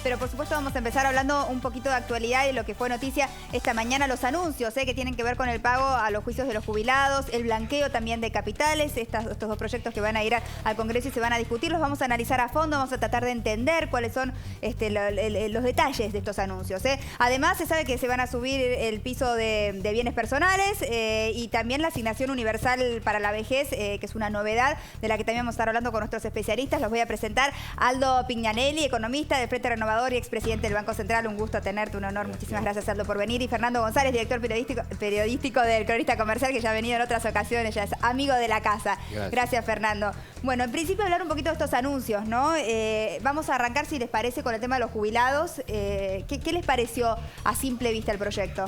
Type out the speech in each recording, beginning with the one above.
pero por supuesto vamos a empezar hablando un poquito de actualidad y lo que fue noticia esta mañana, los anuncios que tienen que ver con el pago a los juicios de los jubilados, el blanqueo también de capitales, estos dos proyectos que van a ir al Congreso y se van a discutir, los vamos a analizar a fondo, vamos a tratar de entender cuáles son los detalles de estos anuncios. Además, se sabe que se van a subir el piso de bienes personales y también la asignación universal para la vejez, que es una novedad de la que también vamos a estar hablando con nuestros especialistas. Los voy a presentar. Aldo Pignanelli, economista del Frente Renovador y expresidente del Banco Central. Un gusto tenerte, un honor. Muchísimas gracias, Aldo, por venir. Y Fernando González, director periodístico del Cronista Comercial, que ya ha venido en otras ocasiones, ya es amigo de la casa. Gracias, Fernando. Bueno, en principio hablar un poquito de estos anuncios, ¿no? Vamos a arrancar, si les parece, con el tema de los jubilados. ¿Qué les pareció a simple vista el proyecto?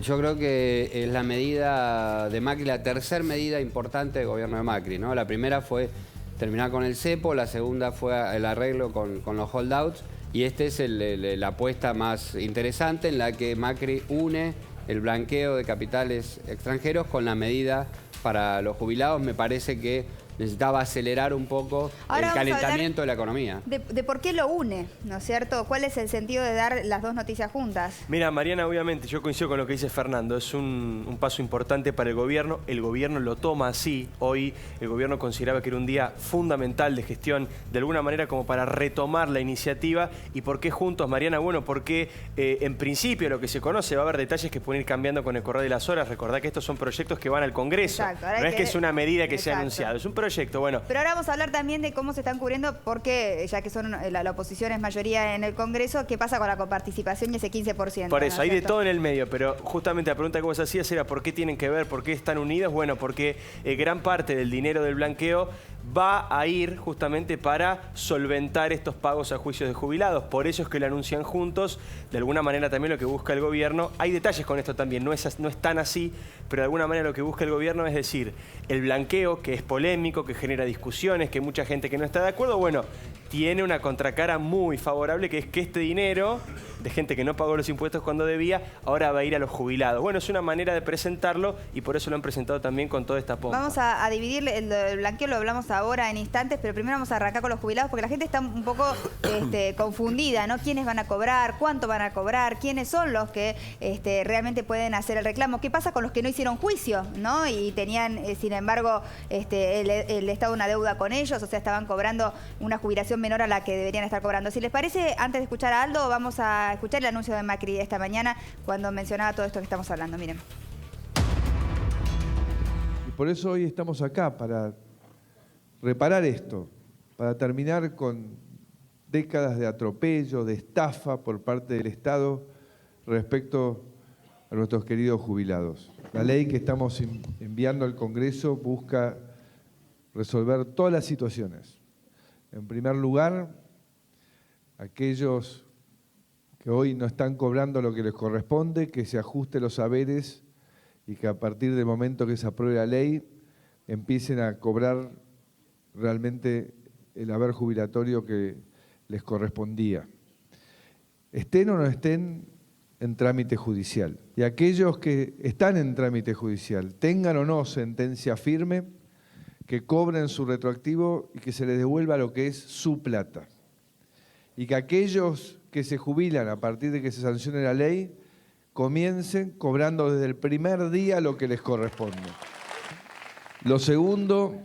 Yo creo que es la medida de Macri, la tercera medida importante del gobierno de Macri, ¿no? La primera fue terminar con el cepo, la segunda fue el arreglo con los holdouts y esta es la apuesta más interesante en la que Macri une el blanqueo de capitales extranjeros con la medida para los jubilados. Me parece que necesitaba acelerar un poco el calentamiento de la economía. De por qué lo une, ¿no es cierto? ¿Cuál es el sentido de dar las dos noticias juntas? Mira, Mariana, obviamente yo coincido con lo que dice Fernando. Es un paso importante para el gobierno. El gobierno lo toma así. Hoy el gobierno consideraba que era un día fundamental de gestión, de alguna manera como para retomar la iniciativa. ¿Y por qué juntos, Mariana? Bueno, porque en principio lo que se conoce va a haber detalles que pueden ir cambiando con el correr de las horas. Recordá que estos son proyectos que van al Congreso. Exacto, no es que es una medida que se ha anunciado, es un proyecto. Bueno. Pero ahora vamos a hablar también de cómo se están cubriendo, porque ya que son la oposición es mayoría en el Congreso, ¿qué pasa con la coparticipación y ese 15%? Por eso, ¿no? hay de todo en el medio, pero justamente la pregunta que vos hacías era ¿por qué tienen que ver? ¿Por qué están unidos? Bueno, porque gran parte del dinero del blanqueo va a ir justamente para solventar estos pagos a juicios de jubilados. Por eso es que lo anuncian juntos. De alguna manera también lo que busca el gobierno, hay detalles con esto también, no es tan así, pero de alguna manera lo que busca el gobierno es decir, el blanqueo, que es polémico, que genera discusiones, que hay mucha gente que no está de acuerdo, bueno, tiene una contracara muy favorable, que es que este dinero de gente que no pagó los impuestos cuando debía, ahora va a ir a los jubilados. Bueno, es una manera de presentarlo y por eso lo han presentado también con toda esta pompa. Vamos a dividir el blanqueo, lo hablamos ahora en instantes, pero primero vamos a arrancar con los jubilados porque la gente está un poco confundida, ¿no? ¿Quiénes van a cobrar? ¿Cuánto van a cobrar? ¿Quiénes son los que realmente pueden hacer el reclamo? ¿Qué pasa con los que no hicieron juicio, ¿no? Y tenían, sin embargo, el Estado una deuda con ellos, o sea, estaban cobrando una jubilación menor a la que deberían estar cobrando. Si les parece, antes de escuchar a Aldo, vamos a escuchar el anuncio de Macri esta mañana cuando mencionaba todo esto que estamos hablando. Miren. Y por eso hoy estamos acá, para reparar esto, para terminar con décadas de atropello, de estafa por parte del Estado respecto a nuestros queridos jubilados. La ley que estamos enviando al Congreso busca resolver todas las situaciones. En primer lugar, aquellos que hoy no están cobrando lo que les corresponde, que se ajusten los saberes y que a partir del momento que se apruebe la ley empiecen a cobrar realmente el haber jubilatorio que les correspondía. Estén o no estén en trámite judicial. Y aquellos que están en trámite judicial, tengan o no sentencia firme, que cobren su retroactivo y que se les devuelva lo que es su plata. Y que aquellos que se jubilan a partir de que se sancione la ley, comiencen cobrando desde el primer día lo que les corresponde. Lo segundo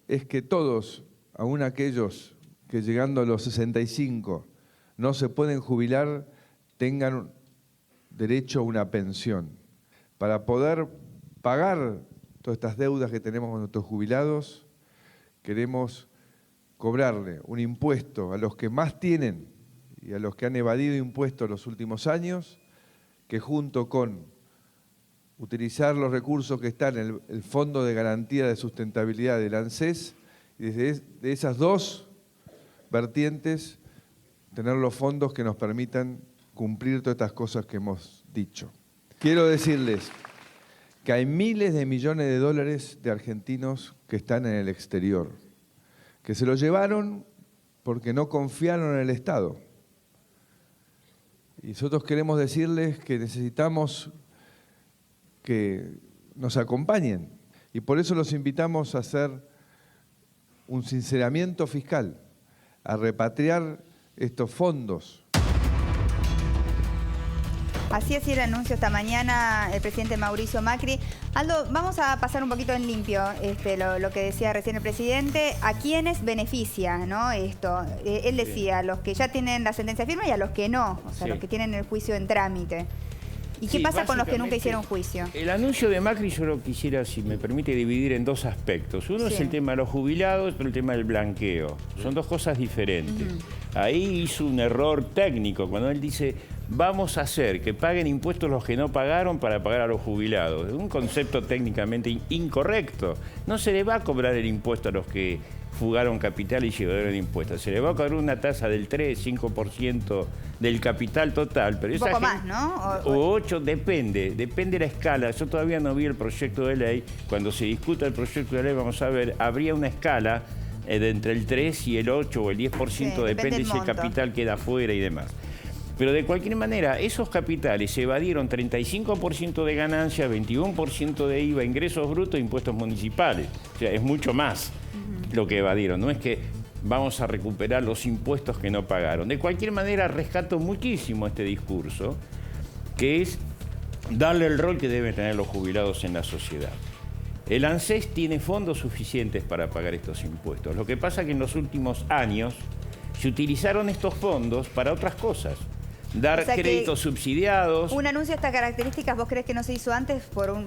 es que todos, aun aquellos que llegando a los 65 no se pueden jubilar, tengan derecho a una pensión. Para poder pagar todas estas deudas que tenemos con nuestros jubilados, queremos cobrarle un impuesto a los que más tienen y a los que han evadido impuestos los últimos años, que junto con utilizar los recursos que están en el Fondo de Garantía de Sustentabilidad del ANSES, y desde de esas dos vertientes, tener los fondos que nos permitan cumplir todas estas cosas que hemos dicho. Quiero decirles que hay miles de millones de dólares de argentinos que están en el exterior, que se lo llevaron porque no confiaron en el Estado. Y nosotros queremos decirles que necesitamos que nos acompañen. Y por eso los invitamos a hacer un sinceramiento fiscal, a repatriar estos fondos. Así es el anuncio esta mañana el presidente Mauricio Macri. Aldo, vamos a pasar un poquito en limpio lo que decía recién el presidente. ¿A quiénes beneficia, no, esto? Él decía, a los que ya tienen la sentencia firme y a los que no, o sea, los que tienen el juicio en trámite. ¿Y qué pasa con los que nunca hicieron juicio? El anuncio de Macri yo lo quisiera, si me permite, dividir en dos aspectos. Uno es el tema de los jubilados, otro el tema del blanqueo. Son dos cosas diferentes. Ahí hizo un error técnico cuando él dice, vamos a hacer que paguen impuestos los que no pagaron para pagar a los jubilados. Es un concepto técnicamente incorrecto. No se le va a cobrar el impuesto a los que fugaron capital y llevaron impuestos. Se le va a cobrar una tasa del 3-5% del capital total. Pero un poco más, ¿no? O 8, depende de la escala. Yo todavía no vi el proyecto de ley. Cuando se discuta el proyecto de ley, vamos a ver, habría una escala de entre el 3 y el 8 o el 10%, depende si el capital queda afuera y demás. Pero de cualquier manera, esos capitales se evadieron 35% de ganancia, 21% de IVA, ingresos brutos e impuestos municipales. O sea, es mucho más lo que evadieron. No es que vamos a recuperar los impuestos que no pagaron. De cualquier manera, rescato muchísimo este discurso, que es darle el rol que deben tener los jubilados en la sociedad. El ANSES tiene fondos suficientes para pagar estos impuestos. Lo que pasa es que en los últimos años se utilizaron estos fondos para otras cosas. Dar créditos subsidiados. ¿Un anuncio de estas características vos crees que no se hizo antes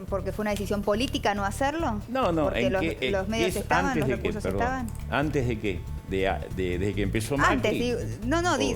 porque fue una decisión política no hacerlo? No, porque los medios estaban, los recursos estaban. ¿Antes de qué? Desde que empezó Macri. Antes, digo,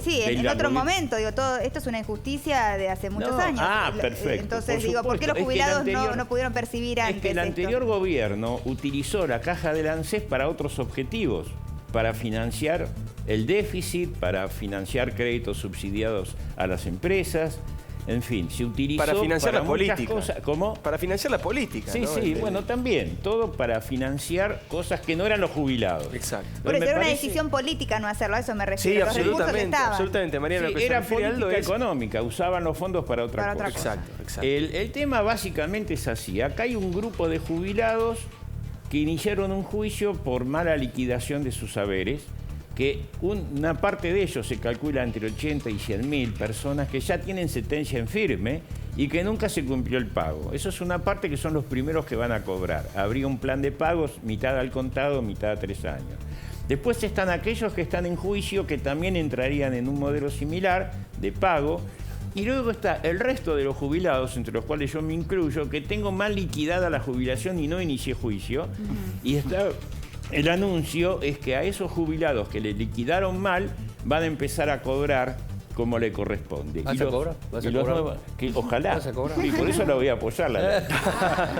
sí, en otro momento, digo, esto es una injusticia de hace muchos años. Perfecto. Entonces, digo, ¿por qué los jubilados no pudieron percibir antes? Es que el anterior gobierno utilizó la caja del ANSES para otros objetivos, para financiar el déficit, para financiar créditos subsidiados a las empresas. En fin, se utilizó para financiar la política. Cosas. ¿Cómo? Para financiar la política. Sí, ¿no? Bueno, también. Todo para financiar cosas que no eran los jubilados. Exacto. Pero era una decisión política no hacerlo, a eso me refiero. Sí, absolutamente. Mariana, era política económica, usaban los fondos para otra cosa. Exacto. El tema básicamente es así. Acá hay un grupo de jubilados que iniciaron un juicio por mala liquidación de sus haberes, que una parte de ellos se calcula entre 80 y 100.000 personas que ya tienen sentencia en firme y que nunca se cumplió el pago. Eso es una parte que son los primeros que van a cobrar. Habría un plan de pagos, mitad al contado, mitad a 3 años. Después están aquellos que están en juicio, que también entrarían en un modelo similar de pago. Y luego está el resto de los jubilados, entre los cuales yo me incluyo, que tengo mal liquidada la jubilación y no inicié juicio. Y está el anuncio es que a esos jubilados que le liquidaron mal van a empezar a cobrar como le corresponde. ¿Vas a cobrar? Ojalá. ¿Vas a cobrar? Y por eso la voy a apoyar.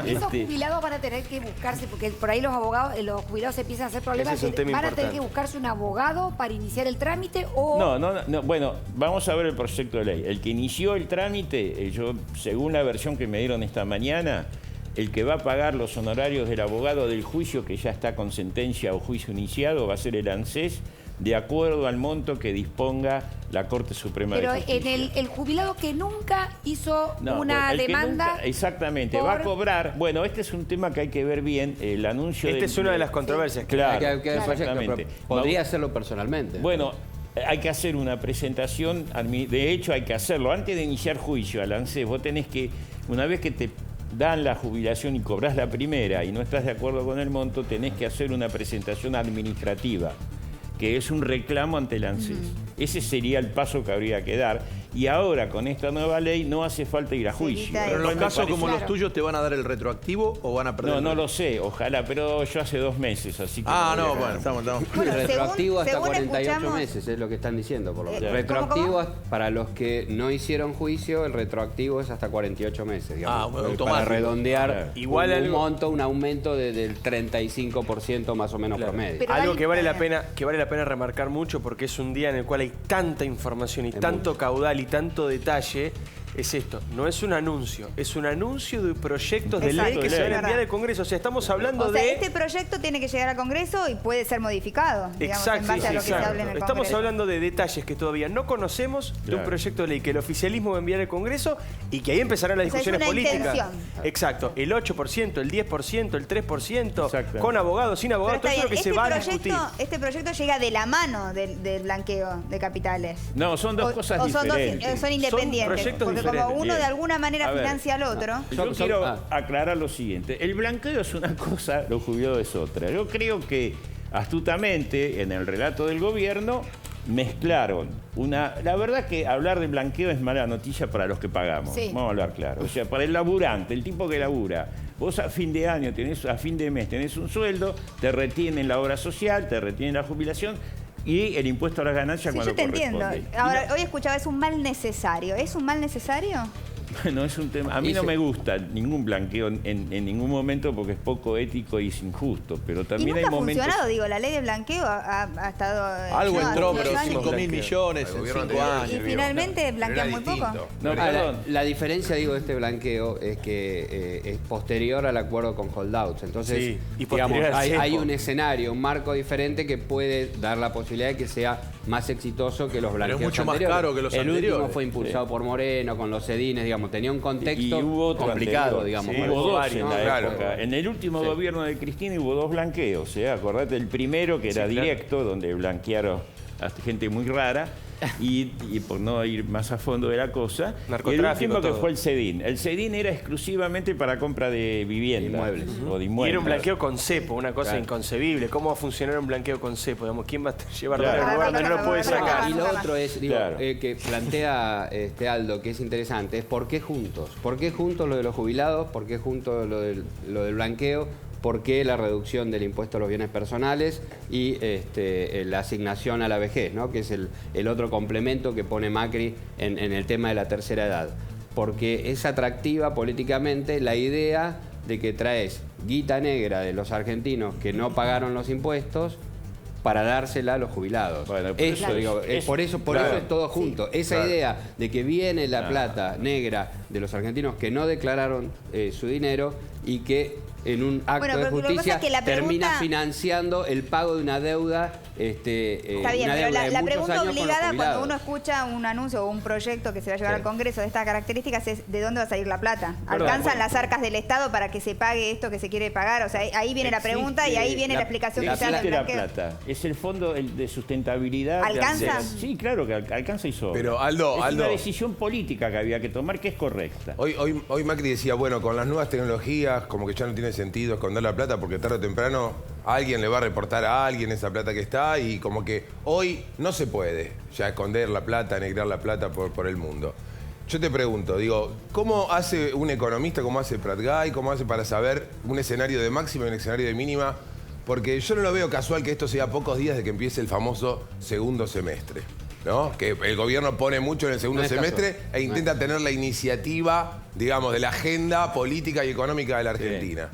Esos jubilados van a tener que buscarse, porque por ahí los jubilados se empiezan a hacer problemas. Ese es un tema ¿Van a tener importante. que buscarse un abogado para iniciar el trámite o...? No. Bueno, vamos a ver el proyecto de ley. El que inició el trámite, yo, según la versión que me dieron esta mañana, el que va a pagar los honorarios del abogado del juicio que ya está con sentencia o juicio iniciado va a ser el ANSES, de acuerdo al monto que disponga la Corte Suprema de Justicia. Pero en el jubilado que nunca hizo una demanda... Exactamente, va a cobrar... Bueno, este es un tema que hay que ver bien, el anuncio... Esta es una de las controversias. Claro, Hay que ver el proyecto, pero exactamente. podría hacerlo personalmente. Bueno, hay que hacer una presentación, de hecho hay que hacerlo. Antes de iniciar juicio al ANSES, vos tenés que, una vez que te dan la jubilación y cobrás la primera y no estás de acuerdo con el monto, tenés que hacer una presentación administrativa, que es un reclamo ante el ANSES. Ese sería el paso que habría que dar. Y ahora, con esta nueva ley, no hace falta ir a juicio. Pero en los casos como los tuyos, ¿te van a dar el retroactivo o van a perder? No lo sé, ojalá, pero yo hace 2 meses, así que... Bueno, estamos. Bueno, retroactivo hasta según 48 escuchamos- meses, es lo que están diciendo. Por lo menos. ¿cómo? Retroactivo para los que no hicieron juicio, el retroactivo es hasta 48 meses. Digamos, Bueno, para automático. redondear Igual un aumento del 35% más o menos promedio. Pero Algo vale- que vale la pena remarcar mucho porque es un día en el cual hay tanta información y tanto caudal y tanto detalle. es esto, no es un anuncio, es un anuncio de proyectos de Exacto, ley que se van a es enviar verdad. al Congreso. O sea, estamos hablando O sea, de... este proyecto tiene que llegar al Congreso y puede ser modificado, digamos, en base a lo que se hable en el Estamos Congreso. hablando de detalles que todavía no conocemos de un proyecto de ley que el oficialismo va a enviar al Congreso y que ahí empezarán las O sea, es discusiones una políticas. intención. Exacto, el 8%, el 10%, el 3%, Exacto. con abogados, sin Pero abogados, todo está eso es lo que bien, se va a discutir. este proyecto llega de la mano del blanqueo de capitales. No, son dos cosas diferentes. Son independientes. proyectos Porque diferentes. como uno de Bien. alguna manera A ver, financia al otro. Yo quiero aclarar lo siguiente. El blanqueo es una cosa, los jubilados es otra. Yo creo que astutamente en el relato del gobierno mezclaron la verdad que hablar de blanqueo es mala noticia para los que pagamos. Sí. Vamos a hablar claro. O sea, para el laburante, el tipo que labura, vos a fin de año, a fin de mes tenés un sueldo, te retienen la obra social, te retienen la jubilación y el impuesto a las ganancias Sí, cuando yo te entiendo. corresponde. Ahora, hoy escuchaba, es un mal necesario. ¿Es un mal necesario? Bueno, es un tema. A mí no me gusta ningún blanqueo en ningún momento porque es poco ético y es injusto. Pero Y también nunca hay ha momentos. funcionado, digo, la ley de blanqueo ha estado... Algo no, entró, hace pero unos años. 5.000 millones en 5 años. Y finalmente blanquean muy poco. No, La, perdón. la diferencia, digo, de este blanqueo es que es posterior al acuerdo con holdouts. Entonces, Sí, y digamos, posterior al hay cepo. un escenario, un marco diferente que puede dar la posibilidad de que sea más exitoso que los Pero blanqueos es mucho más anteriores. caro que los El último anteriores. fue impulsado por Moreno, con los sedines, digamos, tenía un contexto Y hubo otro complicado, anterior. digamos. Sí, para hubo el dos usuario, en ¿no? la Claro. época. En el último gobierno de Cristina hubo dos blanqueos. Acordate, el primero que era Sí, claro. directo, donde blanquearon a gente muy rara. Y por no ir más a fondo de la cosa, y el Narcotráfico, último que todo. fue el SEDIN. El SEDIN era exclusivamente para compra de vivienda Inmuebles. o de Y inmuebles. era un blanqueo con cepo, una cosa Claro. inconcebible. ¿¿Cómo va a funcionar un blanqueo con cepo? Digamos, ¿quién va a llevar Claro. dólares al lugar donde no lo puede sacar? Y lo otro es, digo, Claro. que plantea Aldo, que es interesante, es ¿por qué juntos? ¿Por qué juntos lo de los jubilados? ¿Por qué juntos lo del blanqueo? ¿Por qué la reducción del impuesto a los bienes personales y la asignación a la vejez, ¿no? Que es el otro complemento que pone Macri en el tema de la tercera edad? Porque es atractiva políticamente la idea de que traes guita negra de los argentinos que no pagaron los impuestos para dársela a los jubilados. Bueno, pero eso, digo, por eso es todo junto. Esa idea de que viene la plata negra de los argentinos que no declararon su dinero y que en un acto Bueno, de pero lo que pasa justicia es que la termina pregunta- financiando el pago de una deuda, Está bien, una pero deuda de la muchos pregunta años con los obligada cuando jubilados. uno escucha un anuncio o un proyecto que se va a llevar Sí. al Congreso de estas características es ¿de dónde va a salir la plata? Perdón, ¿Alcanzan bueno. las arcas del Estado para que se pague esto que se quiere pagar? O sea, ahí viene la pregunta y ahí viene la explicación que se hace Existe del la blanqueo. plata. Es el fondo de sustentabilidad. ¿Alcanza? Sí, claro que alcanza y sobra. Pero, Aldo, es una decisión política que había que tomar que es correcta. Hoy Macri decía, bueno, con las nuevas tecnologías como que ya no tiene sentido esconder la plata porque tarde o temprano alguien le va a reportar a alguien esa plata que está y como que hoy no se puede ya esconder la plata, negrar la plata por el mundo. Yo te pregunto, digo, ¿cómo hace un economista, cómo hace Pratgay, cómo hace para saber un escenario de máxima y un escenario de mínima? Porque yo no lo veo casual que esto sea a pocos días de que empiece el famoso segundo semestre, ¿no? Que el gobierno pone mucho en el segundo No es semestre casual. e intenta tener la iniciativa, digamos, de la agenda política y económica de la Argentina.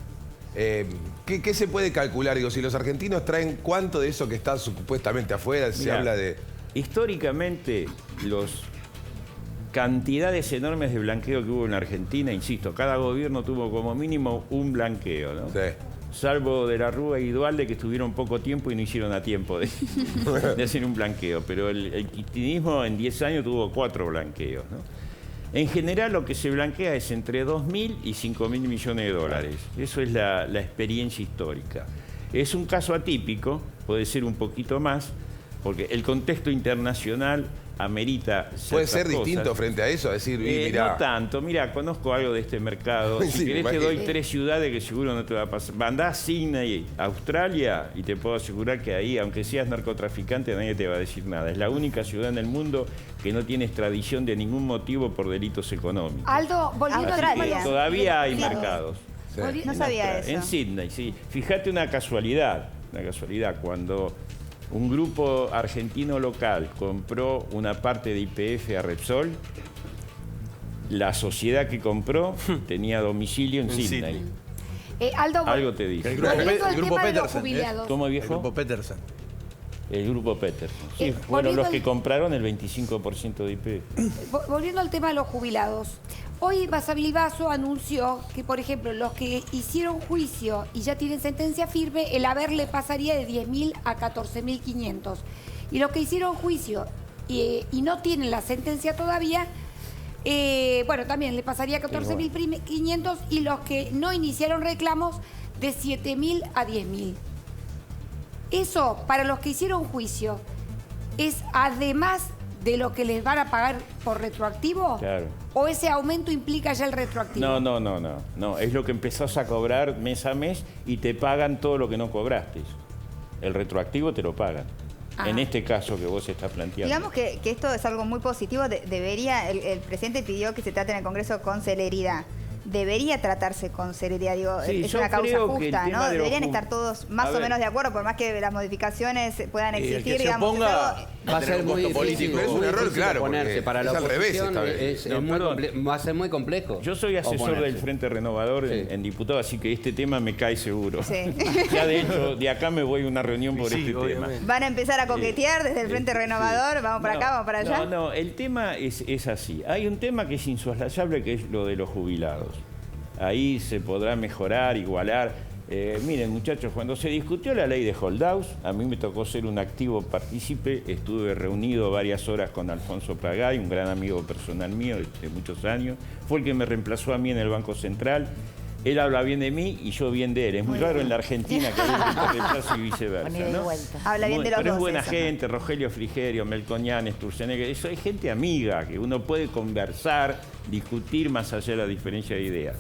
¿Qué se puede calcular? Digo, si los argentinos traen cuánto de eso que está supuestamente afuera, se Mirá, habla de... Históricamente, los cantidades enormes de blanqueo que hubo en Argentina, insisto, cada gobierno tuvo como mínimo un blanqueo, ¿no? Sí. Salvo de la Rúa y Dualde, que estuvieron poco tiempo y no hicieron a tiempo de hacer un blanqueo. Pero el kirchnerismo en 10 años tuvo 4 blanqueos, ¿no? En general lo que se blanquea es entre 2.000 y 5.000 millones de dólares. Eso es la experiencia histórica. Es un caso atípico, puede ser un poquito más, porque el contexto internacional amerita ¿Puede ciertas ser distinto cosas. frente a eso? A decir, mirá... No tanto. Mira, conozco algo de este mercado. Si Sí, querés me te doy imagino. 3 ciudades que seguro no te va a pasar. Andá a Sydney, Australia, y te puedo asegurar que ahí, aunque seas narcotraficante, nadie te va a decir nada. Es la única ciudad en el mundo que no tiene extradición de ningún motivo por delitos económicos. Aldo, volviendo al Australia. tema de los- Todavía hay de los mercados. Sí. Volvi- No En sabía Australia. eso. En Sydney, sí. Fíjate una casualidad, cuando un grupo argentino local compró una parte de YPF a Repsol, la sociedad que compró tenía domicilio en Sydney. Aldo, Algo te dice. El grupo, Volviendo al el grupo tema de los Petersen. jubilados. ¿Cómo, El viejo? grupo Petersen. El grupo Peterson. Sí, fueron los que compraron el 25% de IP. Volviendo al tema de los jubilados. Hoy Basavilbaso anunció que, por ejemplo, los que hicieron juicio y ya tienen sentencia firme, el haber le pasaría de 10.000 a 14.500. Y los que hicieron juicio y no tienen la sentencia todavía, bueno, también le pasaría a 14.500 y los que no iniciaron reclamos de 7.000 a 10.000. Eso, para los que hicieron juicio, ¿es además de lo que les van a pagar por retroactivo? Claro. ¿O ese aumento implica ya el retroactivo? No. Es lo que empezás a cobrar mes a mes y te pagan todo lo que no cobraste. El retroactivo te lo pagan. En este caso que vos estás planteando. Digamos que esto es algo muy positivo. Debería, el presidente pidió que se trate en el Congreso con celeridad. Debería tratarse con seriedad, digo, sí, es una causa justa, ¿no? Deberían estar todos más o menos de acuerdo, por más que las modificaciones puedan existir, digamos. Va a ser muy político, es un error, claro, ponerse para la oposición, va a ser muy complejo. Yo soy asesor del Frente Renovador en diputado, así que este tema me cae seguro. Sí. Ya de hecho, de acá me voy a una reunión por este tema. ¿Van a empezar a coquetear desde el Frente Renovador? ¿Vamos para acá, vamos para allá? No, el tema es así. Hay un tema que es insoslayable, que es lo de los jubilados. Ahí se podrá mejorar, igualar. Miren, muchachos, cuando se discutió la ley de holdouts, a mí me tocó ser un activo partícipe. Estuve reunido varias horas con Alfonso Pragay, un gran amigo personal mío de muchos años. Fue el que me reemplazó a mí en el Banco Central. Él habla bien de mí y yo bien de él. Es muy raro en la Argentina que alguien te reemplace y viceversa, ¿no? Habla bien de los dos. Pero es buena gente, Rogelio Frigerio, Melconian, Sturzenegger. Eso es gente amiga, que uno puede conversar, discutir más allá de la diferencia de ideas.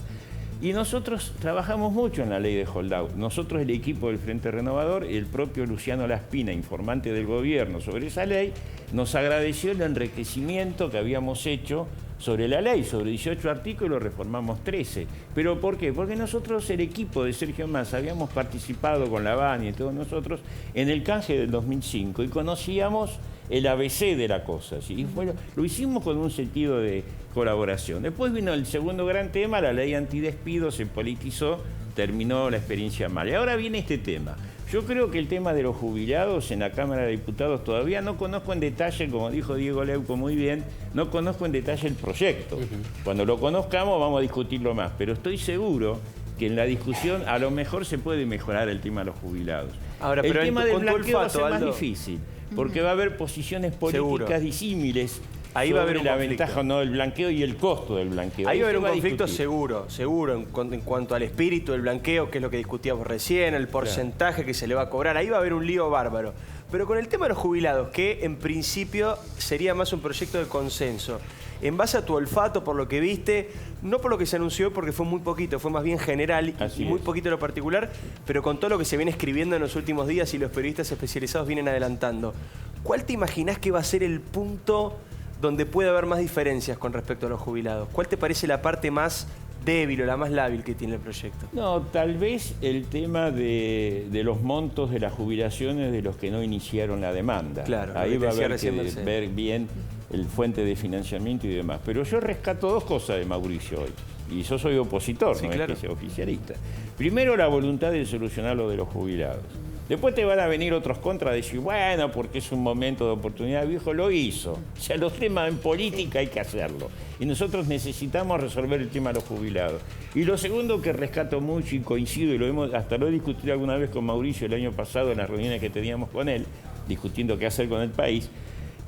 Y nosotros trabajamos mucho en la ley de holdout. Nosotros, el equipo del Frente Renovador, el propio Luciano Laspina, informante del gobierno sobre esa ley, nos agradeció el enriquecimiento que habíamos hecho sobre la ley. Sobre 18 artículos reformamos 13. ¿Pero por qué? Porque nosotros, el equipo de Sergio Massa, habíamos participado con la Bani y todos nosotros en el canje del 2005 y conocíamos el ABC de la cosa, ¿sí? Y bueno, lo hicimos con un sentido de colaboración. Después vino el segundo gran tema, la ley antidespido, se politizó, terminó la experiencia mal. Y ahora viene este tema. Yo creo que el tema de los jubilados en la Cámara de Diputados todavía no conozco en detalle, como dijo Diego Leuco muy bien, no conozco en detalle el proyecto. Cuando lo conozcamos vamos a discutirlo más, pero estoy seguro que en la discusión a lo mejor se puede mejorar el tema de los jubilados. Ahora, el tema del blanqueo va a ser más difícil, porque va a haber posiciones políticas disímiles. Ahí va a haber la ventaja o no del blanqueo y el costo del blanqueo. Ahí va a haber un conflicto seguro en cuanto al espíritu del blanqueo, que es lo que discutíamos recién, el porcentaje que se le va a cobrar. Ahí va a haber un lío bárbaro. Pero con el tema de los jubilados, que en principio sería más un proyecto de consenso, en base a tu olfato, por lo que viste, no por lo que se anunció, porque fue muy poquito, fue más bien general y muy poquito lo particular, pero con todo lo que se viene escribiendo en los últimos días y los periodistas especializados vienen adelantando, ¿cuál te imaginás que va a ser el punto donde puede haber más diferencias con respecto a los jubilados? ¿Cuál te parece la parte más débil o la más lábil que tiene el proyecto? No, tal vez el tema de los montos de las jubilaciones de los que no iniciaron la demanda. Claro, ahí va a haber que ver bien el fuente de financiamiento y demás. Pero yo rescato dos cosas de Mauricio hoy. Y yo soy opositor, no es que sea oficialista. Primero, la voluntad de solucionar lo de los jubilados. Después te van a venir otros contras, decir, bueno, porque es un momento de oportunidad. Viejo, lo hizo. O sea, los temas en política hay que hacerlo. Y nosotros necesitamos resolver el tema de los jubilados. Y lo segundo que rescato mucho y coincido, y hasta lo he discutido alguna vez con Mauricio el año pasado en las reuniones que teníamos con él, discutiendo qué hacer con el país,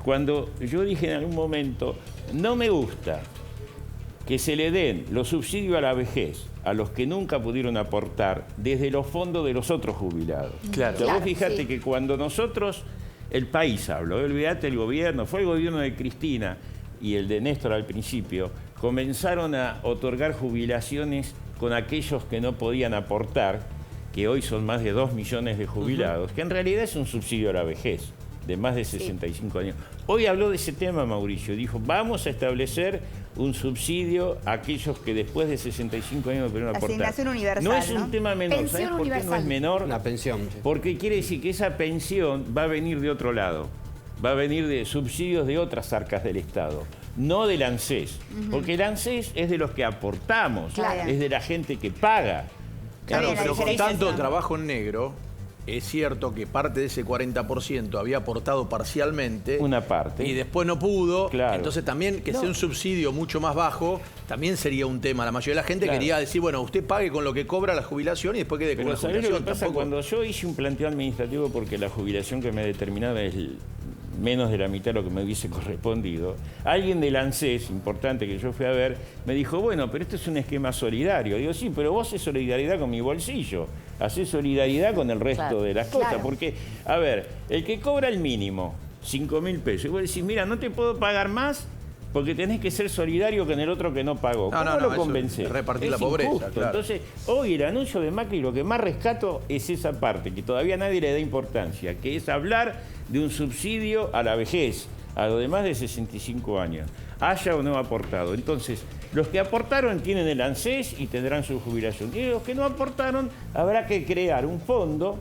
cuando yo dije en algún momento, no me gusta que se le den los subsidios a la vejez a los que nunca pudieron aportar desde los fondos de los otros jubilados. Claro. Vos fijate que cuando nosotros, el país habló, olvídate el gobierno, fue el gobierno de Cristina y el de Néstor al principio, comenzaron a otorgar jubilaciones con aquellos que no podían aportar, que hoy son más de 2 millones de jubilados, que en realidad es un subsidio a la vejez de más de 65 años. Hoy habló de ese tema Mauricio, dijo, vamos a establecer un subsidio a aquellos que después de 65 años no pudieron aportar. Asignación universal, no es un tema menor, pensión ¿sabes por qué no es menor? La pensión. Porque quiere decir que esa pensión va a venir de otro lado, va a venir de subsidios de otras arcas del Estado, no del ANSES, porque el ANSES es de los que aportamos, es de la gente que paga. Claro, pero con tanto trabajo en negro, es cierto que parte de ese 40% había aportado parcialmente. Una parte. Y después no pudo. Claro. Entonces también que sea un subsidio mucho más bajo, también sería un tema. La mayoría de la gente quería decir, bueno, usted pague con lo que cobra la jubilación y después quede con la ¿sabés jubilación. lo que pasa? Cuando yo hice un planteo administrativo porque la jubilación que me determinaba es menos de la mitad de lo que me hubiese correspondido, alguien del ANSES, importante que yo fui a ver, me dijo, bueno, pero esto es un esquema solidario. Digo, sí, pero vos haces solidaridad con mi bolsillo, haces solidaridad con el resto de las cosas. Porque, a ver, el que cobra el mínimo, 5.000 pesos, y vos decís, mira, no te puedo pagar más porque tenés que ser solidario con el otro que no pagó. ¿Cómo lo convencés? Repartir la pobreza, injusto. claro. Entonces, hoy el anuncio de Macri, lo que más rescato es esa parte, que todavía nadie le da importancia, que es hablar de un subsidio a la vejez, a los demás de 65 años, haya o no aportado. Entonces, los que aportaron tienen el ANSES y tendrán su jubilación. Y los que no aportaron, habrá que crear un fondo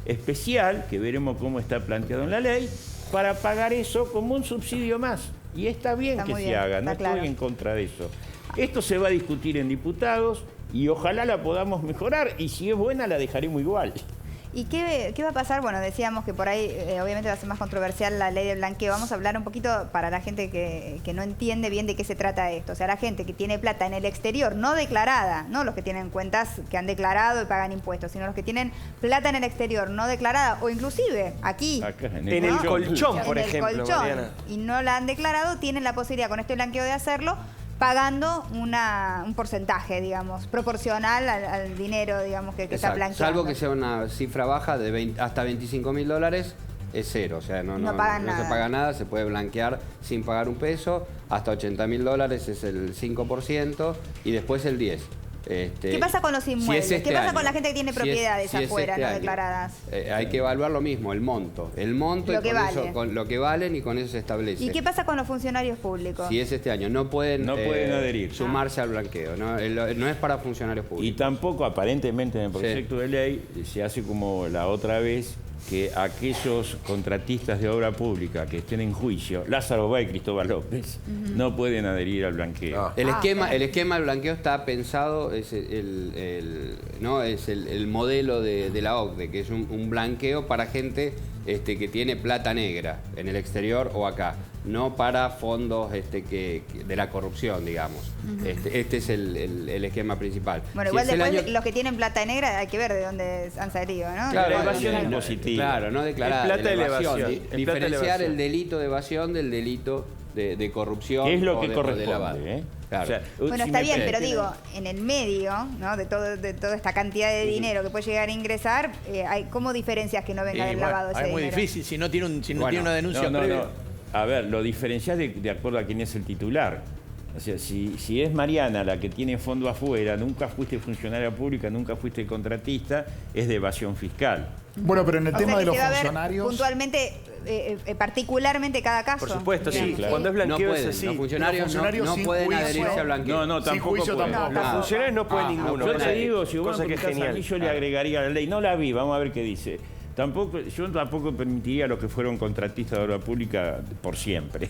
especial, que veremos cómo está planteado en la ley, para pagar eso como un subsidio más. Y está bien que se haga, no estoy en contra de eso. Esto se va a discutir en diputados y ojalá la podamos mejorar, y si es buena la dejaremos igual. ¿Y qué va a pasar? Bueno, decíamos que por ahí obviamente va a ser más controversial la ley del blanqueo. Vamos a hablar un poquito para la gente que no entiende bien de qué se trata esto. O sea, la gente que tiene plata en el exterior, no declarada, no los que tienen cuentas que han declarado y pagan impuestos, sino los que tienen plata en el exterior no declarada, o inclusive aquí. Acá, en el colchón, por ejemplo, colchón, Mariana. y no la han declarado, tienen la posibilidad con este blanqueo de hacerlo, pagando un porcentaje, digamos, proporcional al dinero, digamos, que está blanqueado. Salvo que sea una cifra baja de hasta $25.000, es cero. O sea, no se paga nada, se puede blanquear sin pagar un peso. Hasta $80.000 es el 5% y después el 10%. ¿Qué pasa con los inmuebles? ¿Qué pasa con la gente que tiene propiedades afuera, no declaradas? Hay que evaluar lo mismo, el monto. El monto lo que vale. Eso, con lo que valen, y con eso se establece. ¿Y qué pasa con los funcionarios públicos? Si es este año, no pueden adherir. Sumarse al blanqueo. No es para funcionarios públicos. Y tampoco, aparentemente, en el proyecto de ley se hace como la otra vez, que aquellos contratistas de obra pública que estén en juicio, Lázaro Báez y Cristóbal López, no pueden adherir al blanqueo. El esquema del blanqueo está pensado, es el modelo de la OCDE, que es un blanqueo para gente que tiene plata negra en el exterior o acá, no para fondos de la corrupción, digamos. Este es el esquema principal. Bueno, igual después los que tienen plata negra hay que ver de dónde han salido, ¿no? Claro, la evasión impositiva. Claro, no declarada. Es plata de evasión. Diferenciar el delito de evasión del delito de corrupción. ¿Qué es lo que de corresponde? lavado. Claro. O sea, bueno, está bien, pero digo, en el medio, ¿no? de toda esta cantidad de dinero que puede llegar a ingresar, ¿cómo diferencias que no venga del lavado ese dinero? Es muy dinero? difícil, si no tiene una denuncia previa. A ver, lo diferenciás de acuerdo a quién es el titular. O sea, si es Mariana la que tiene fondo afuera, nunca fuiste funcionaria pública, nunca fuiste contratista, es de evasión fiscal. Bueno, pero en el tema de los funcionarios... puntualmente, particularmente cada caso. Por supuesto, sí. Claro. Cuando es blanqueo es así. Los funcionarios no pueden adherirse al blanqueo. No, tampoco pueden. Los funcionarios no pueden ninguno. Yo te digo, si vos cosa que es genial. aquí, yo le agregaría a la ley. No la vi, vamos a ver qué dice. Yo tampoco permitiría a los que fueron contratistas de obra pública por siempre.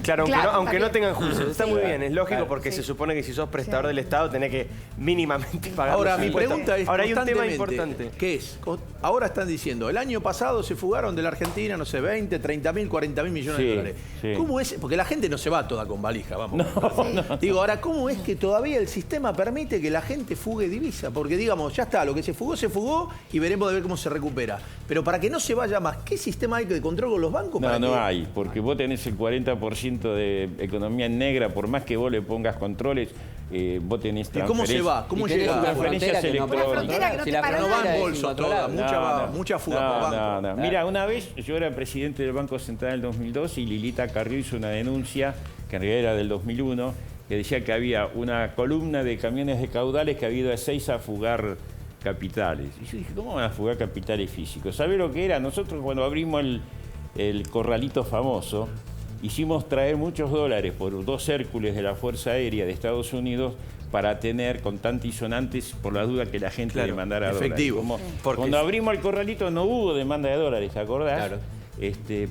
Claro, aunque no tengan juicios. Está muy bien, es lógico, porque se supone que si sos prestador del Estado tenés que mínimamente pagar. Ahora, mi pregunta es ahora hay un tema importante. ¿Qué es? Ahora están diciendo, el año pasado se fugaron de la Argentina, no sé, 20, 30 mil, 40 mil millones de dólares. Sí. ¿Cómo es? Porque la gente no se va toda con valija, vamos. Digo, ahora, ¿cómo es que todavía el sistema permite que la gente fugue divisa? Porque, digamos, ya está, lo que se fugó y veremos de ver cómo se recupera. Pero para que no se vaya más, ¿qué sistema hay de control con los bancos? No hay, porque vos tenés el 40% de economía negra, por más que vos le pongas controles, vos tenés transferencias. ¿Y cómo se va? ¿Cómo llega? Transferencias electrónicas. No van bolsos todas, mucha fuga por banco. Mira, una vez yo era presidente del Banco Central en el 2002 y Lilita Carrió hizo una denuncia, que en realidad era del 2001, que decía que había una columna de camiones de caudales que había ido a Ezeiza a fugar capitales. Y yo dije, ¿cómo van a fugar capitales físicos? ¿Sabés lo que era? Nosotros cuando abrimos el corralito famoso, hicimos traer muchos dólares por 2 Hércules de la Fuerza Aérea de Estados Unidos para tener contantes y sonantes por la duda que la gente demandara efectivo. dólares. Cuando abrimos el corralito no hubo demanda de dólares, ¿te acordás? Claro.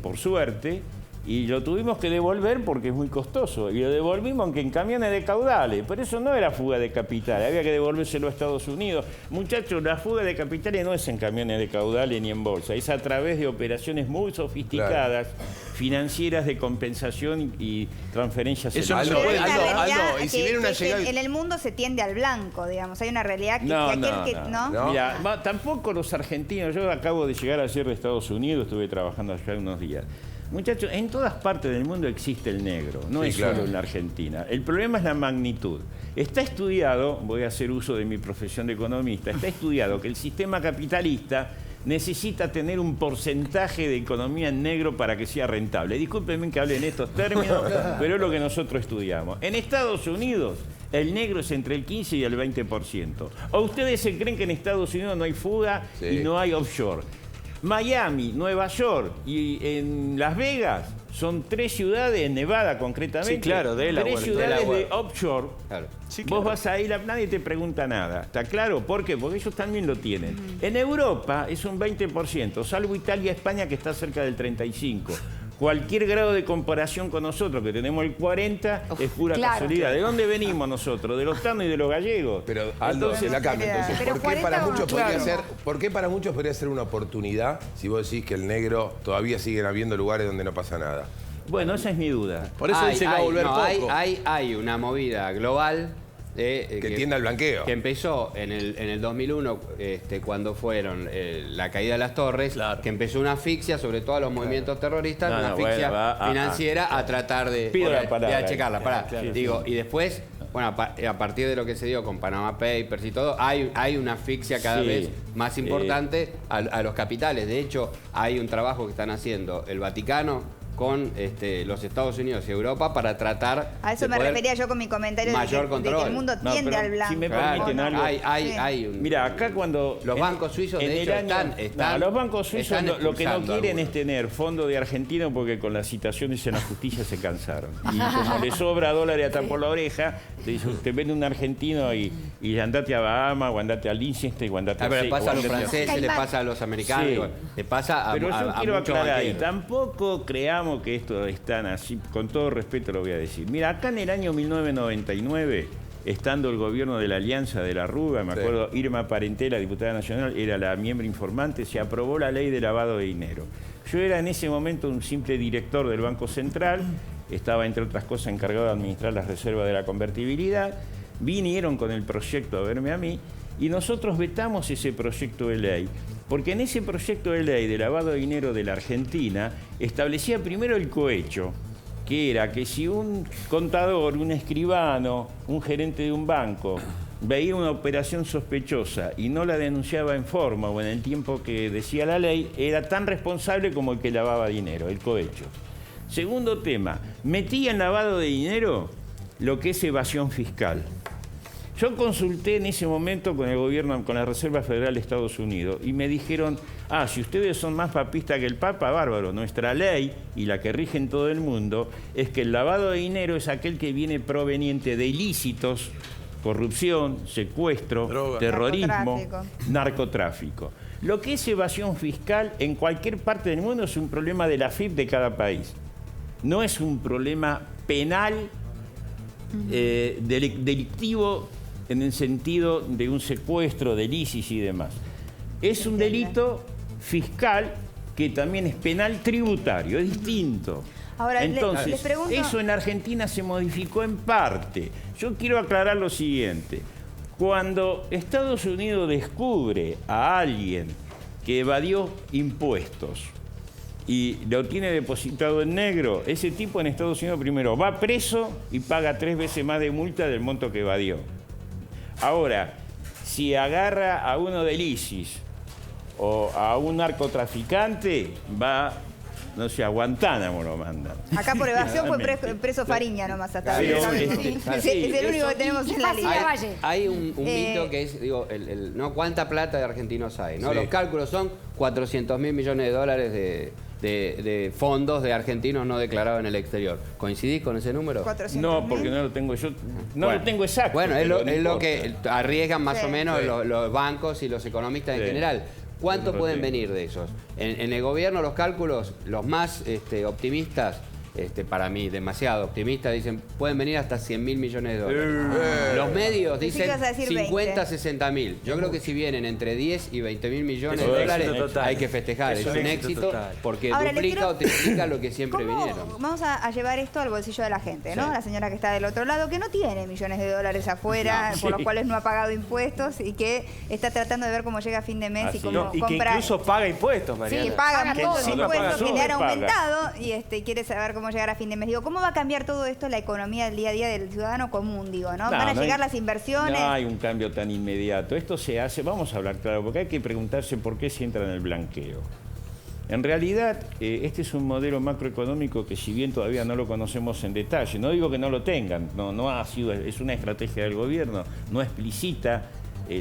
Por suerte. Y lo tuvimos que devolver porque es muy costoso. Y lo devolvimos aunque en camiones de caudales. Por eso no era fuga de capitales, había que devolvérselo a Estados Unidos. Muchachos, la fuga de capitales no es en camiones de caudales ni en bolsa, es a través de operaciones muy sofisticadas, financieras de compensación y transferencias. Eso no se puede. Aldo, y si viene una llegada... En el mundo se tiende al blanco, digamos. Hay una realidad que ¿no? Mira, tampoco los argentinos. Yo acabo de llegar ayer de Estados Unidos, estuve trabajando allá unos días. Muchachos, en todas partes del mundo existe el negro, no es solo en la Argentina. El problema es la magnitud. Está estudiado, voy a hacer uso de mi profesión de economista, está estudiado que el sistema capitalista necesita tener un porcentaje de economía en negro para que sea rentable. Discúlpenme que hable en estos términos, pero es lo que nosotros estudiamos. En Estados Unidos, el negro es entre el 15 y el 20%. ¿O ustedes se creen que en Estados Unidos no hay fuga y no hay offshore? Miami, Nueva York y en Las Vegas son 3 ciudades, en Nevada concretamente. Sí, claro, Delaware. 3 ciudades de offshore. Claro. Sí, Vos vas ahí, nadie te pregunta nada. ¿Está claro? ¿Por qué? Porque ellos también lo tienen. En Europa es un 20%, salvo Italia, España, que está cerca del 35%. Cualquier grado de comparación con nosotros, que tenemos el 40, es pura casualidad. ¿De dónde venimos nosotros? De los tanos y de los gallegos. Pero Aldo, se la cambia entonces. ¿Por qué para muchos podría ser una oportunidad si vos decís que el negro todavía siguen habiendo lugares donde no pasa nada? Bueno, esa es mi duda. Por eso dice que va a volver poco. Hay una movida global que tiende al blanqueo. Que empezó en el 2001, cuando fueron la caída de las torres, que empezó una asfixia sobre todo a los movimientos terroristas, una asfixia financiera a tratar de achecarla. Y después, bueno, a partir de lo que se dio con Panama Papers y todo, hay una asfixia cada vez más importante a los capitales. De hecho, hay un trabajo que están haciendo el Vaticano con los Estados Unidos y Europa para tratar a eso me refería yo con mi comentario de que el mundo tiende al blanco. Si me permiten algo. Mira, acá cuando los bancos suizos de hecho están los bancos suizos lo que no quieren es tener fondo de argentino porque con las citaciones en la justicia se cansaron. Y como le sobra dólares hasta por la oreja, te dice, usted vende un argentino y andate a Bahamas o andate a Liechtenstein o andate a le pasa a los franceses, le pasa a los americanos, le pasa a pero yo quiero muchos aclarar, banqueros. y tampoco creamos que esto es tan así, con todo respeto lo voy a decir. Mira, acá en el año 1999, estando el gobierno de la Alianza de la Rúa, me acuerdo, Irma Parentela, diputada nacional, era la miembro informante, se aprobó la ley de lavado de dinero. Yo era en ese momento un simple director del Banco Central, estaba entre otras cosas encargado de administrar las reservas de la convertibilidad, vinieron con el proyecto a verme a mí y nosotros vetamos ese proyecto de ley. Porque en ese proyecto de ley de lavado de dinero de la Argentina establecía primero el cohecho, que era que si un contador, un escribano, un gerente de un banco veía una operación sospechosa y no la denunciaba en forma o en el tiempo que decía la ley, era tan responsable como el que lavaba dinero, el cohecho. Segundo tema, metía en lavado de dinero lo que es evasión fiscal. Yo consulté en ese momento con el gobierno, con la Reserva Federal de Estados Unidos, y me dijeron, si ustedes son más papistas que el Papa, bárbaro. Nuestra ley, y la que rige en todo el mundo, es que el lavado de dinero es aquel que viene proveniente de ilícitos, corrupción, secuestro, droga, terrorismo, narcotráfico. Lo que es evasión fiscal en cualquier parte del mundo es un problema de la AFIP de cada país. No es un problema penal, delictivo, en el sentido de un secuestro, del ISIS y demás. Es un delito fiscal que también es penal tributario, es distinto. Ahora, entonces, les pregunto... eso en Argentina se modificó en parte. Yo quiero aclarar lo siguiente. Cuando Estados Unidos descubre a alguien que evadió impuestos y lo tiene depositado en negro, ese tipo en Estados Unidos primero va preso y paga 3 veces más de multa del monto que evadió. Ahora, si agarra a uno del ISIS o a un narcotraficante, va, no sé, a Guantánamo lo mandan. Acá por evasión fue preso Fariña nomás hasta ahora. Es el único que tenemos en la línea. Hay un mito que es, digo, ¿no? ¿Cuánta plata de argentinos hay? ¿No? Los cálculos son 400.000 millones de dólares de fondos de argentinos no declarados en el exterior. ¿Coincidís con ese número? No, porque no lo tengo yo. No lo tengo exacto. Bueno, es lo que arriesgan más o menos los bancos y los economistas en general. ¿Cuánto pueden venir de esos? En el gobierno los cálculos, los más optimistas, para mí demasiado optimista, dicen pueden venir hasta 100.000 millones de dólares. Los medios dicen 50, 60.000. Yo creo que si vienen entre 10 y 20.000 millones de dólares hay que festejar. Es un éxito porque Ahora, duplica o triplica lo que siempre vinieron. Vamos a llevar esto al bolsillo de la gente, ¿no? La señora que está del otro lado, que no tiene millones de dólares afuera, por los cuales no ha pagado impuestos y que está tratando de ver cómo llega a fin de mes y cómo y que compra. incluso paga impuestos, Mariana. Sí, paga todos los impuestos que le han paga. aumentado y quiere saber cómo llegar a fin de mes. Digo, ¿cómo va a cambiar todo esto la economía del día a día del ciudadano común? Digo, ¿no? ¿Van a llegar las inversiones? No hay un cambio tan inmediato. Esto se hace, vamos a hablar claro, porque hay que preguntarse por qué se entra en el blanqueo. En realidad, este es un modelo macroeconómico que si bien todavía no lo conocemos en detalle, no digo que no lo tengan, no ha sido, es una estrategia del gobierno, no explicita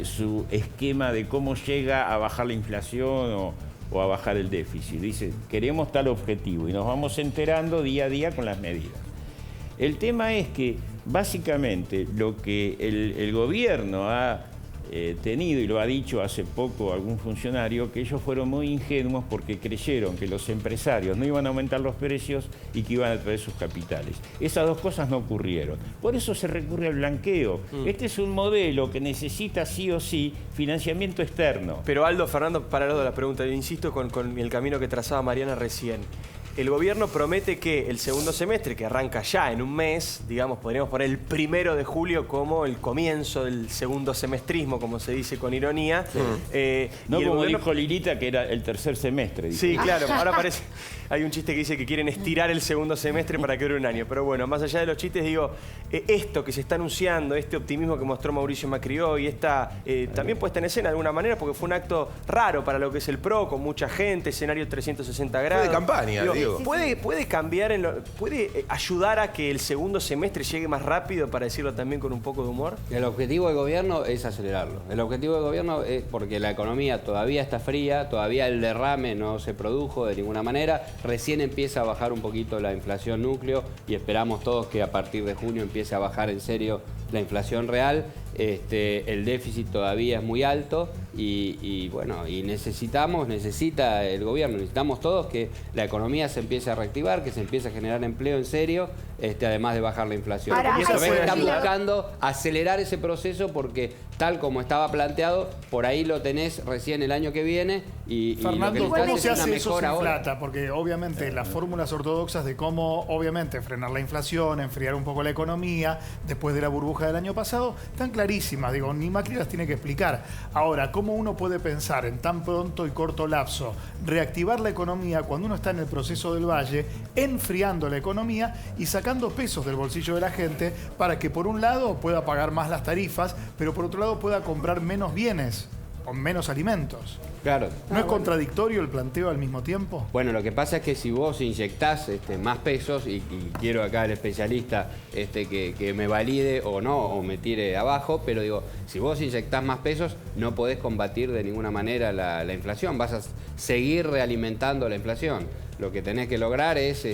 su esquema de cómo llega a bajar la inflación o a bajar el déficit. Dice, queremos tal objetivo y nos vamos enterando día a día con las medidas. El tema es que básicamente lo que el gobierno ha tenido, y lo ha dicho hace poco algún funcionario, que ellos fueron muy ingenuos porque creyeron que los empresarios no iban a aumentar los precios y que iban a traer sus capitales. Esas dos cosas no ocurrieron. Por eso se recurre al blanqueo. Este es un modelo que necesita sí o sí financiamiento externo. Pero Aldo, Fernando, para lo de la pregunta, yo insisto con el camino que trazaba Mariana recién. El gobierno promete que el segundo semestre, que arranca ya en un mes, digamos, podríamos poner el 1 de julio como el comienzo del segundo semestrismo, como se dice con ironía. No como dijo Lilita, que era el tercer semestre. Dijo. Sí, claro. Ahora parece... Hay un chiste que dice que quieren estirar el segundo semestre para que dure un año. Pero bueno, más allá de los chistes, digo, esto que se está anunciando, este optimismo que mostró Mauricio Macri hoy, esta también puesta en escena de alguna manera, porque fue un acto raro para lo que es el PRO, con mucha gente, escenario 360 grados. Fue de campaña, digo. ¿Puede cambiar, puede ayudar a que el segundo semestre llegue más rápido, para decirlo también con un poco de humor? El objetivo del gobierno es acelerarlo. El objetivo del gobierno es porque la economía todavía está fría, todavía el derrame no se produjo de ninguna manera. Recién empieza a bajar un poquito la inflación núcleo y esperamos todos que a partir de junio empiece a bajar en serio la inflación real. El déficit todavía es muy alto y bueno, y necesita el gobierno, necesitamos todos que la economía se empiece a reactivar, que se empiece a generar empleo en serio, además de bajar la inflación. Ahora, Están buscando acelerar ese proceso porque tal como estaba planteado, por ahí lo tenés recién el año que viene y Fernando, lo que ¿cómo es se una hace eso mejora sin ahora. plata? Porque obviamente las fórmulas ortodoxas de cómo, obviamente, frenar la inflación, enfriar un poco la economía, después de la burbuja del año pasado, están clarísimas. Digo, ni Macri las tiene que explicar. Ahora, ¿cómo uno puede pensar en tan pronto y corto lapso reactivar la economía cuando uno está en el proceso del valle, enfriando la economía y sacando pesos del bolsillo de la gente para que por un lado pueda pagar más las tarifas, pero por otro lado pueda comprar menos bienes o menos alimentos? Claro. ¿No es contradictorio el planteo al mismo tiempo? Bueno, lo que pasa es que si vos inyectás más pesos, y quiero acá el especialista que me valide o no, o me tire abajo, pero digo, si vos inyectás más pesos, no podés combatir de ninguna manera la inflación, vas a seguir realimentando la inflación. Lo que tenés que lograr es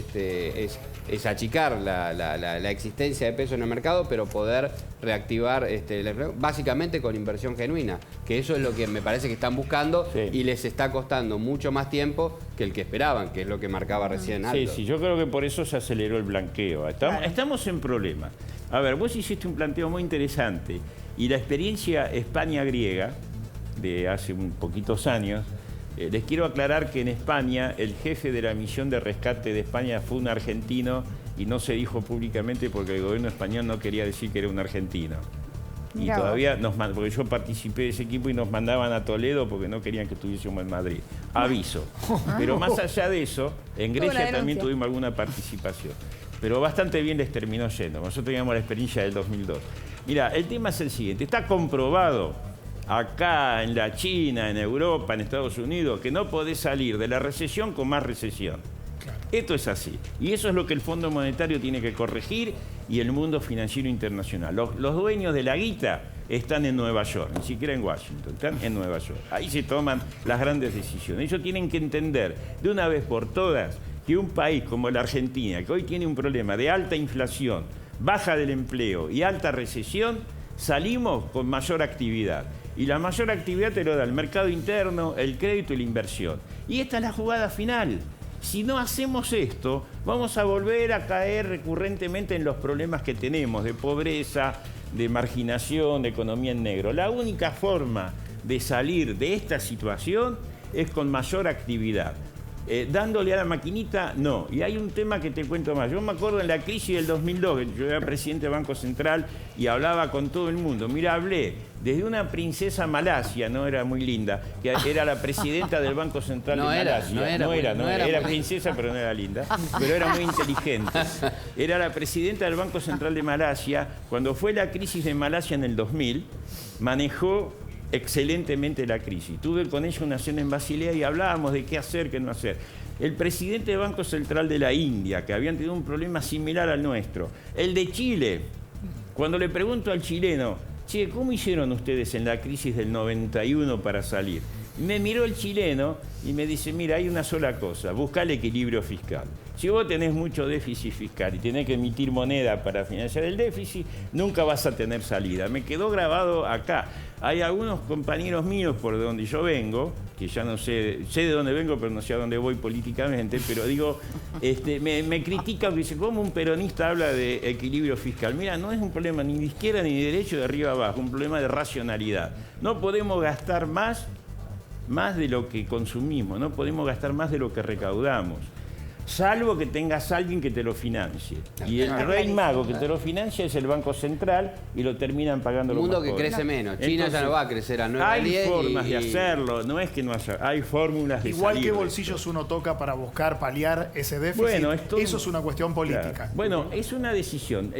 achicar la existencia de peso en el mercado, pero poder reactivar la inflación, básicamente con inversión genuina, que eso es lo que me parece que están buscando. Sí. Y les está costando mucho más tiempo que el que esperaban, que es lo que marcaba recién Aldo. Sí, yo creo que por eso se aceleró el blanqueo. Estamos en problemas. A ver, vos hiciste un planteo muy interesante y la experiencia España-griega de hace un poquitos años, les quiero aclarar que en España el jefe de la misión de rescate de España fue un argentino y no se dijo públicamente porque el gobierno español no quería decir que era un argentino. Y todavía porque yo participé de ese equipo y nos mandaban a Toledo porque no querían que estuviésemos en Madrid. Aviso. Pero más allá de eso, en Grecia también tuvimos alguna participación. Pero bastante bien les terminó yendo. Nosotros teníamos la experiencia del 2002. Mira, el tema es el siguiente. Está comprobado acá en la China, en Europa, en Estados Unidos, que no podés salir de la recesión con más recesión. Esto es así. Y eso es lo que el Fondo Monetario tiene que corregir y el mundo financiero internacional. Los dueños de la guita están en Nueva York, ni siquiera en Washington, están en Nueva York. Ahí se toman las grandes decisiones. Ellos tienen que entender de una vez por todas que un país como la Argentina, que hoy tiene un problema de alta inflación, baja del empleo y alta recesión, salimos con mayor actividad. Y la mayor actividad te lo da el mercado interno, el crédito y la inversión. Y esta es la jugada final. Si no hacemos esto, vamos a volver a caer recurrentemente en los problemas que tenemos de pobreza, de marginación, de economía en negro. La única forma de salir de esta situación es con mayor actividad. Dándole a la maquinita, no. Y hay un tema que te cuento más. Yo me acuerdo en la crisis del 2002, que yo era presidente del Banco Central y hablaba con todo el mundo. Mira, hablé desde una princesa Malasia, no era muy linda, que era la presidenta del Banco Central de Malasia. Era princesa, pero no era linda, pero era muy inteligente. Era la presidenta del Banco Central de Malasia. Cuando fue la crisis de Malasia en el 2000, manejó excelentemente la crisis. Tuve con ella una cena en Basilea y hablábamos de qué hacer, qué no hacer. El presidente del Banco Central de la India, que habían tenido un problema similar al nuestro. El de Chile, cuando le pregunto al chileno, che, ¿cómo hicieron ustedes en la crisis del 91 para salir? Me miró el chileno y me dice, mira, hay una sola cosa, busca el equilibrio fiscal. Si vos tenés mucho déficit fiscal y tenés que emitir moneda para financiar el déficit, nunca vas a tener salida. Me quedó grabado acá. Hay algunos compañeros míos por donde yo vengo, que ya no sé de dónde vengo, pero no sé a dónde voy políticamente, pero digo, me critican, que dicen, ¿cómo un peronista habla de equilibrio fiscal? Mira, no es un problema ni de izquierda ni de derecha, de arriba abajo, un problema de racionalidad. No podemos gastar más de lo que consumimos, no podemos gastar más de lo que recaudamos, salvo que tengas alguien que te lo financie. Y el rey mago que te lo financia es el Banco Central y lo terminan pagando los mundo más que pobres. crece menos. China Entonces, ya no va a crecer a 9 a 10. Hay formas de hacerlo, no es que no haya, hay fórmulas de Igual salir que de bolsillos esto. uno toca para buscar paliar ese déficit, Bueno, eso es una cuestión política. Claro. Bueno, es una decisión.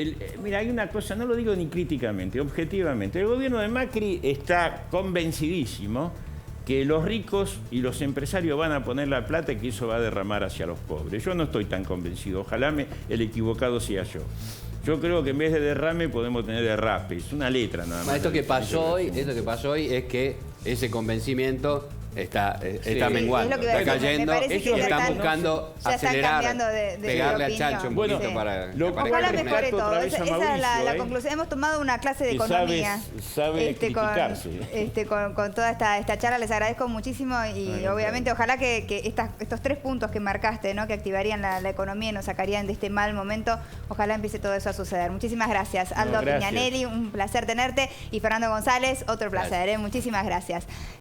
Mira, hay una cosa, no lo digo ni críticamente, objetivamente. El gobierno de Macri está convencidísimo que los ricos y los empresarios van a poner la plata y que eso va a derramar hacia los pobres. Yo no estoy tan convencido, ojalá el equivocado sea yo. Yo creo que en vez de derrame podemos tener derrape, es una letra nada más. Esto que pasó hoy es que ese convencimiento está menguando, Es lo que iba a está decir, me cayendo, parece que están buscando ya están acelerar, cambiando de pegarle al opinión. chancho un Bueno, poquito para lo para Ojalá que mejore rescato todo. otra vez a Esa es la Mauricio, conclusión. Hemos tomado una clase de Que economía. sabe criticarse. Con toda esta charla les agradezco muchísimo y Bueno, obviamente ojalá que estos 3 puntos que marcaste, ¿no? Que activarían la economía y nos sacarían de este mal momento, ojalá empiece todo eso a suceder. Muchísimas gracias. Aldo gracias. Piñanelli, un placer tenerte, y Fernando González, otro placer. Muchísimas gracias.